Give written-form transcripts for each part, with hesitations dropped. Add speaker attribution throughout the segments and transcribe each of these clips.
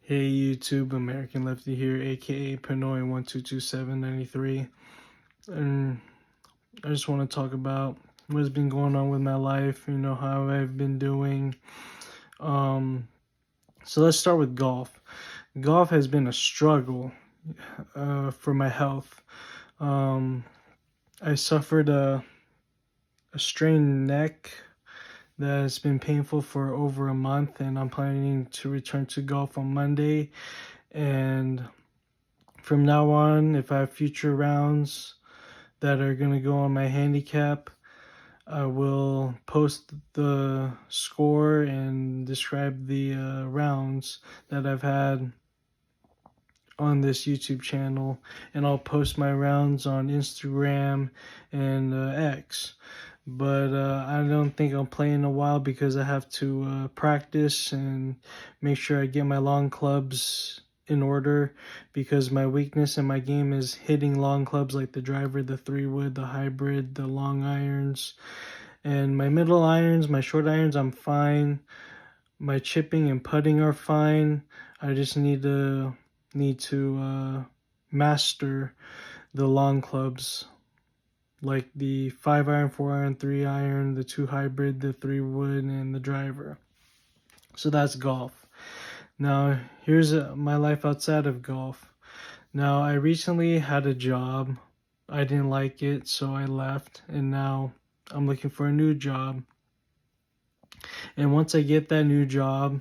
Speaker 1: Hey YouTube, American Lefty here, aka Pinoy122793, and I just want to talk about what's been going on with my life, how I've been doing. Um, so let's start with golf. Golf has been a struggle for my health. Um, I suffered a strained neck that has been painful for over a month, and I'm planning to return to golf on Monday. And from now on, if I have future rounds that are going to go on my handicap, I will post the score and describe the rounds that I've had on this YouTube channel, and I'll post my rounds on Instagram and X. But I don't think I'll play in a while because I have to practice and make sure I get my long clubs in order, because my weakness in my game is hitting long clubs like the driver, the 3-wood, the hybrid, the long irons, and my middle irons, my short irons, I'm fine. My chipping and putting are fine. I just need to master the long clubs, like the 5-iron, 4-iron, 3-iron, the 2 hybrid, the 3-wood, and the driver. So that's golf. Now, here's my life outside of golf. Now, I recently had a job. I didn't like it, so I left, and now I'm looking for a new job. And once I get that new job,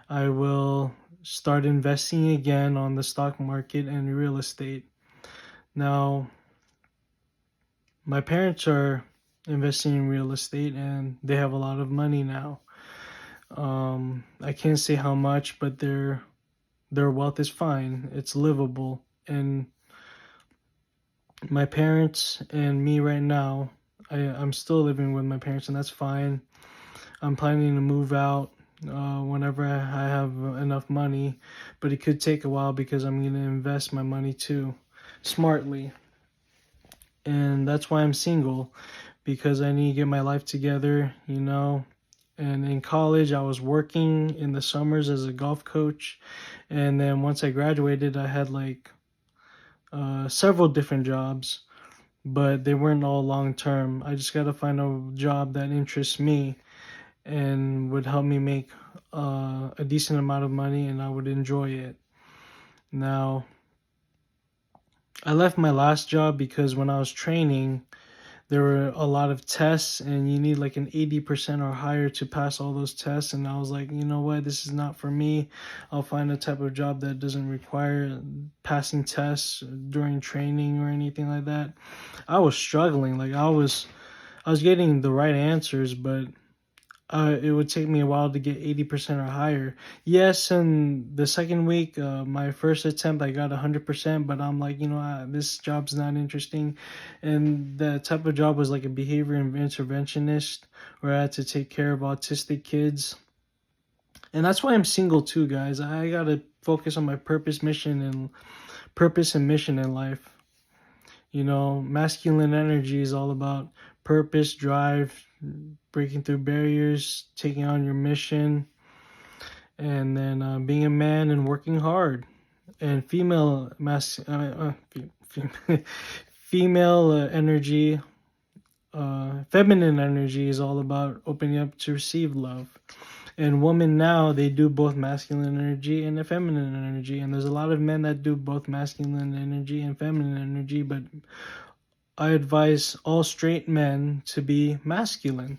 Speaker 1: I will start investing again on the stock market and real estate. Now, my parents are investing in real estate and they have a lot of money now. I can't say how much, but their wealth is fine. It's livable. And my parents and me right now, I'm still living with my parents, and that's fine. I'm planning to move out whenever I have enough money, but it could take a while because I'm going to invest my money too, smartly. And that's why I'm single, because I need to get my life together. And in college, I was working in the summers as a golf coach. And then once I graduated, I had like several different jobs, but they weren't all long term. I just got to find a job that interests me and would help me make a decent amount of money, and I would enjoy it. Now, I left my last job because when I was training, there were a lot of tests, and you need like an 80% or higher to pass all those tests. And I was like, you know what, this is not for me. I'll find a type of job that doesn't require passing tests during training or anything like that. I was struggling. Like I was getting the right answers, but it would take me a while to get 80% or higher. Yes, and the second week, my first attempt, I got 100%, but I'm like, this job's not interesting. And the type of job was like a behavior interventionist, where I had to take care of autistic kids. And that's why I'm single too, guys. I gotta focus on my purpose and mission in life. Masculine energy is all about purpose, drive, breaking through barriers, taking on your mission, and then being a man and working hard. And female energy, feminine energy is all about opening up to receive love. And women now, they do both masculine energy and a feminine energy. And there's a lot of men that do both masculine energy and feminine energy, but I advise all straight men to be masculine.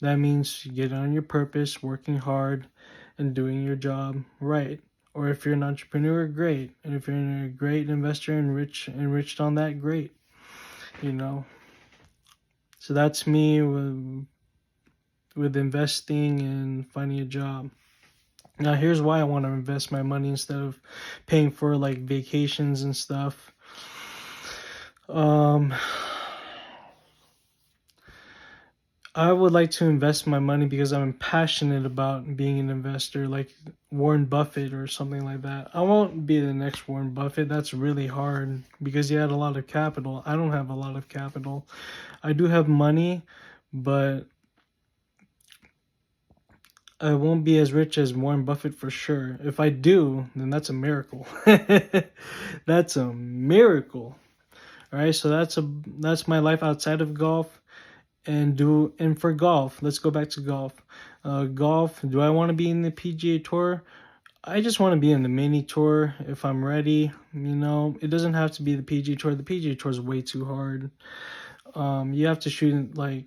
Speaker 1: That means get on your purpose, working hard, and doing your job right. Or if you're an entrepreneur, great. And if you're a great investor and enriched on that, great. You know. So that's me with investing and finding a job. Now here's why I want to invest my money instead of paying for like vacations and stuff. I would like to invest my money because I'm passionate about being an investor, like Warren Buffett or something like that. I won't be the next Warren Buffett. That's really hard because he had a lot of capital. I don't have a lot of capital. I do have money, but I won't be as rich as Warren Buffett for sure. If I do, then that's a miracle. That's a miracle. All right, so that's my life outside of golf. And for golf, let's go back to golf. Golf, do I want to be in the PGA Tour? I just want to be in the mini tour if I'm ready. It doesn't have to be the PGA Tour. The PGA Tour is way too hard. You have to shoot like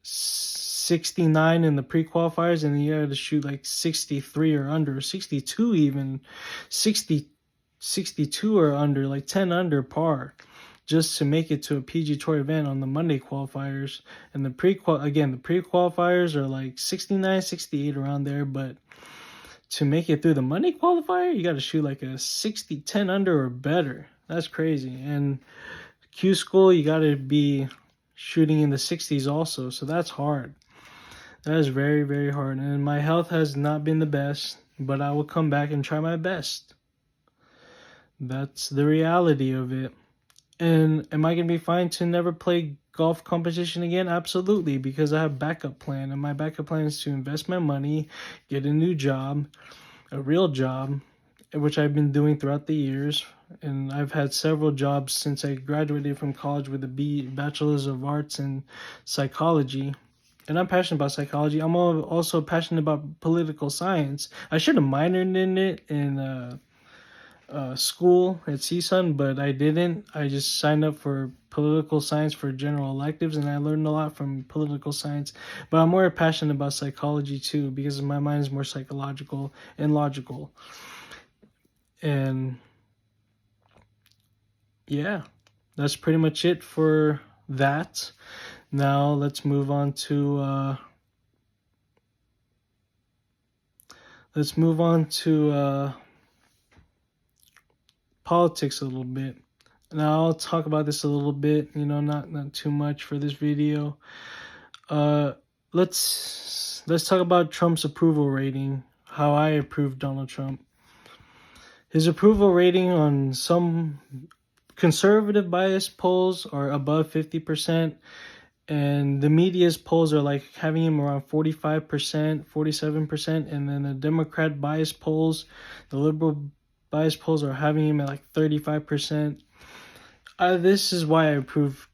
Speaker 1: 69 in the pre-qualifiers, and then you have to shoot like 63 or under, 62 even, 62 or under, like 10 under par, just to make it to a PGA Tour event on the Monday qualifiers. And the pre-qualifiers are like 69, 68 around there, but to make it through the Monday qualifier, you got to shoot like a 60, 10 under or better. That's crazy. And Q School, you got to be shooting in the 60s also, so that's hard. That is very, very hard. And my health has not been the best, but I will come back and try my best. That's the reality of it. And am I going to be fine to never play golf competition again? Absolutely, because I have a backup plan. And my backup plan is to invest my money, get a new job, a real job, which I've been doing throughout the years. And I've had several jobs since I graduated from college with a Bachelor's of Arts in Psychology. And I'm passionate about psychology. I'm also passionate about political science. I should have minored in it in school at CSUN, but I didn't. I just signed up for political science for general electives, and I learned a lot from political science. But I'm more passionate about psychology too, because my mind is more psychological and logical. And yeah, that's pretty much it for that. Now let's move on to politics a little bit. Now I'll talk about this a little bit, not too much for this video. Let's talk about Trump's approval rating, how I approve Donald Trump. His approval rating on some conservative bias polls are above 50%, and the media's polls are like having him around 45%, 47%, and then the Democrat bias polls, the liberal bias polls are having him at like 35%. This is why I approve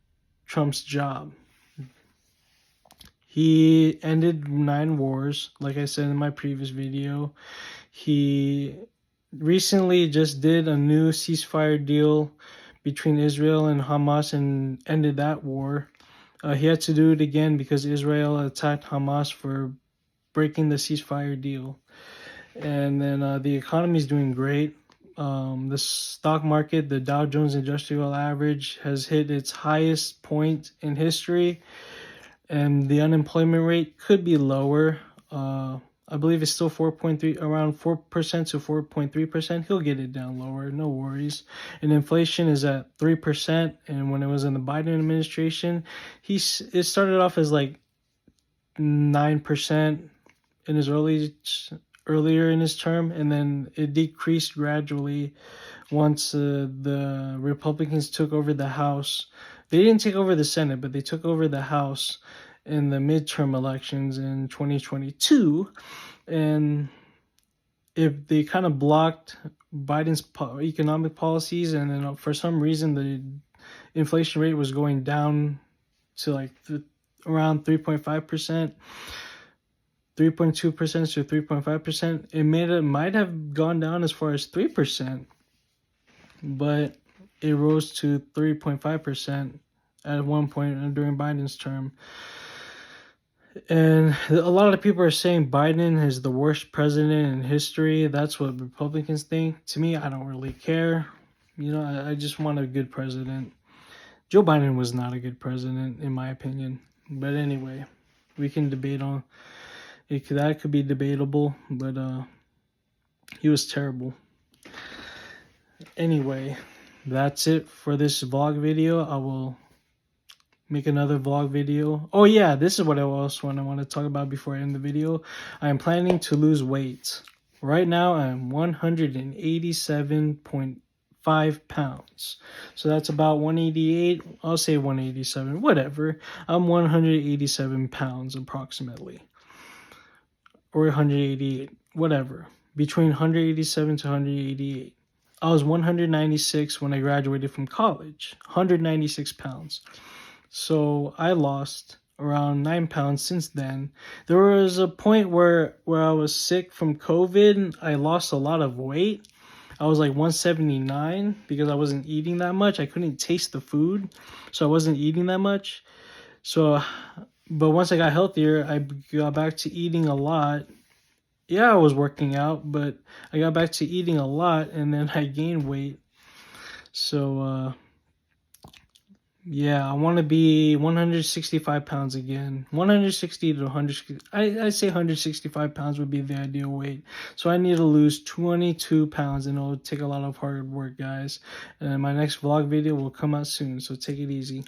Speaker 1: Trump's job. He ended 9 wars, like I said in my previous video. He recently just did a new ceasefire deal between Israel and Hamas and ended that war. He had to do it again because Israel attacked Hamas for breaking the ceasefire deal. And then the economy is doing great. The stock market, the Dow Jones Industrial Average, has hit its highest point in history. And the unemployment rate could be lower. I believe it's still 4.3, around 4% to 4.3%. He'll get it down lower, no worries. And inflation is at 3%. And when it was in the Biden administration, it started off as like 9% in his earlier in his term, and then it decreased gradually once the Republicans took over the House. They didn't take over the Senate, but they took over the House in the midterm elections in 2022, and if they kind of blocked Biden's economic policies, and then for some reason the inflation rate was going down to like around 3.5%, 3.2% to 3.5%. It might have gone down as far as 3%, but it rose to 3.5% at one point during Biden's term. And a lot of people are saying Biden is the worst president in history. That's what Republicans think. To me, I don't really care. I just want a good president. Joe Biden was not a good president, in my opinion. But anyway, we can debate on it. That could be debatable, but he was terrible. Anyway, that's it for this vlog video. I will make another vlog video. Oh yeah, this is what I want to talk about before I end the video. I am planning to lose weight. Right now I am 187.5 pounds. So that's about 188. I'll say 187, whatever. I'm 187 pounds approximately. or 188, whatever. Between 187 to 188. I was 196 when I graduated from college, 196 pounds. So I lost around 9 pounds since then. There was a point where I was sick from COVID. I lost a lot of weight. I was like 179 because I wasn't eating that much. I couldn't taste the food, so I wasn't eating that much. So, but once I got healthier, I got back to eating a lot. Yeah, I was working out, but I got back to eating a lot, and then I gained weight. So, yeah, I want to be 165 pounds again. 160 to 100. I say 165 pounds would be the ideal weight. So I need to lose 22 pounds, and it'll take a lot of hard work, guys. And my next vlog video will come out soon, so take it easy.